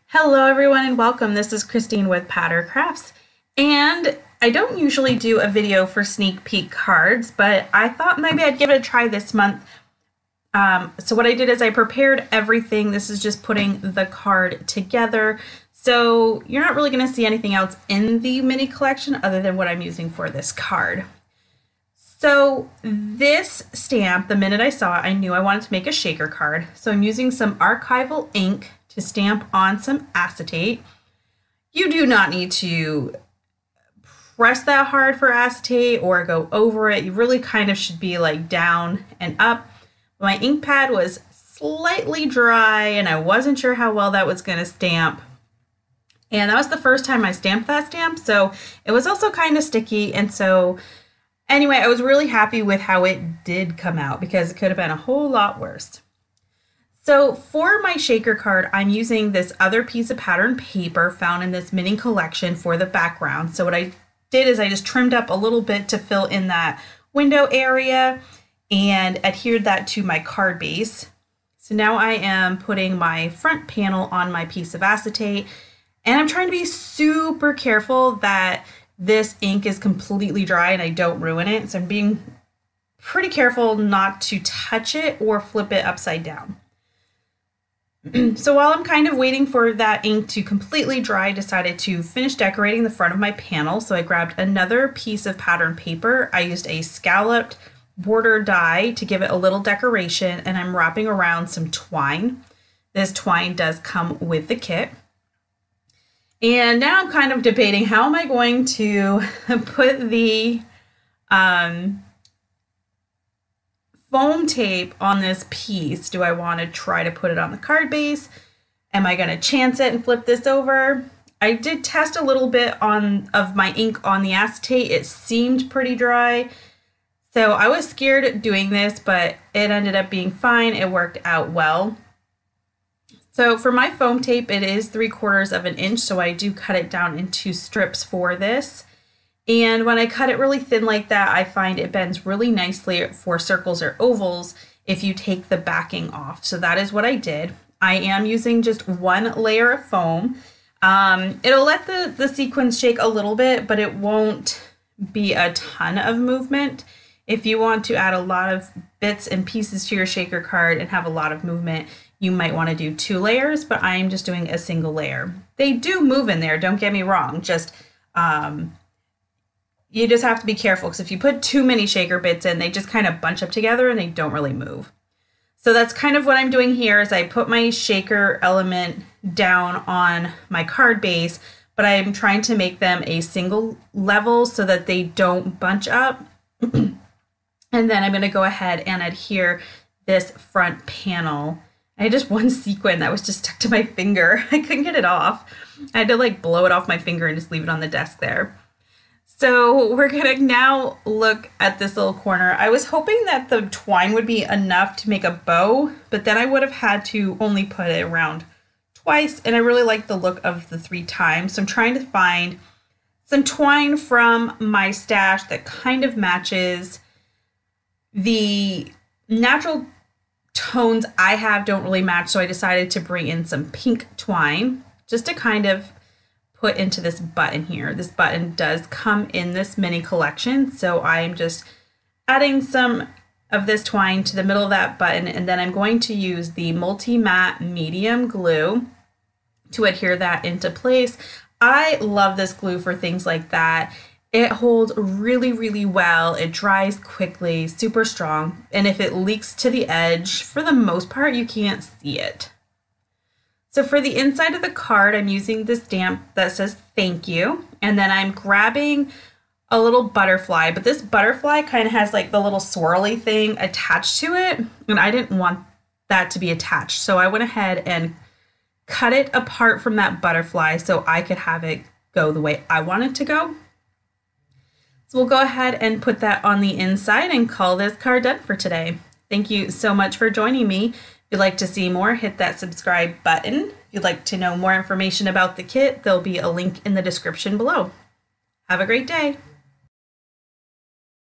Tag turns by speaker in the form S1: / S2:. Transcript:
S1: Hello everyone and welcome. This is Christine with Patter Crafts, and I don't usually do a video for sneak peek cards, but I thought maybe I'd give it a try this month. So what I did is I prepared everything. This is just putting the card together. So you're not really going to see anything else in the mini collection other than what I'm using for this card. So this stamp, the minute I saw it, I knew I wanted to make a shaker card. So I'm using some archival ink to stamp on some acetate. You do not need to press that hard for acetate or go over it. You really kind of should be like down and up. My ink pad was slightly dry and I wasn't sure how well that was going to stamp. And that was the first time I stamped that stamp, so it was also kind of sticky. And so anyway, I was really happy with how it did come out because it could have been a whole lot worse. So for my shaker card, I'm using this other piece of pattern paper found in this mini collection for the background. So what I did is I just trimmed up a little bit to fill in that window area and adhered that to my card base. So now I am putting my front panel on my piece of acetate, and I'm trying to be super careful that this ink is completely dry and I don't ruin it. So I'm being pretty careful not to touch it or flip it upside down. So while I'm kind of waiting for that ink to completely dry, I decided to finish decorating the front of my panel. So I grabbed another piece of pattern paper. I used a scalloped border die to give it a little decoration, and I'm wrapping around some twine. This twine does come with the kit. And now I'm kind of debating, how am I going to put the foam tape on this piece? Do I want to try to put it on the card base? Am I going to chance it and flip this over? I did test a little bit of my ink on the acetate. It seemed pretty dry. So I was scared doing this, but it ended up being fine. It worked out well. So for my foam tape, it is 3/4 of an inch. So I do cut it down into strips for this. And when I cut it really thin like that, I find it bends really nicely for circles or ovals if you take the backing off. So that is what I did. I am using just one layer of foam. It'll let the sequins shake a little bit, but it won't be a ton of movement. If you want to add a lot of bits and pieces to your shaker card and have a lot of movement, you might want to do 2 layers, but I am just doing a single layer. They do move in there, don't get me wrong. Just you just have to be careful, because if you put too many shaker bits in, they just kind of bunch up together and they don't really move. So that's kind of what I'm doing here, is I put my shaker element down on my card base, but I'm trying to make them a single level so that they don't bunch up. And then I'm going to go ahead and adhere this front panel. I had just one sequin that was just stuck to my finger. I couldn't get it off. I had to like blow it off my finger and just leave it on the desk there. So we're gonna now look at this little corner. I was hoping that the twine would be enough to make a bow, but then I would have had to only put it around twice, and I really like the look of the 3 times. So I'm trying to find some twine from my stash that kind of matches the natural tones I have don't really match, so I decided to bring in some pink twine just to kind of put into this button here. This button does come in this mini collection, so I'm just adding some of this twine to the middle of that button, and then I'm going to use the multi-matte medium glue to adhere that into place. I love this glue for things like that. It holds really, really well. It dries quickly, super strong, and if it leaks to the edge, for the most part, you can't see it. So for the inside of the card, I'm using the stamp that says thank you, and then I'm grabbing a little butterfly, but this butterfly kind of has like the little swirly thing attached to it, and I didn't want that to be attached. So I went ahead and cut it apart from that butterfly so I could have it go the way I want it to go. So we'll go ahead and put that on the inside and call this card done for today. Thank you so much for joining me. If you'd like to see more, hit that subscribe button. If you'd like to know more information about the kit, there'll be a link in the description below. Have a great day.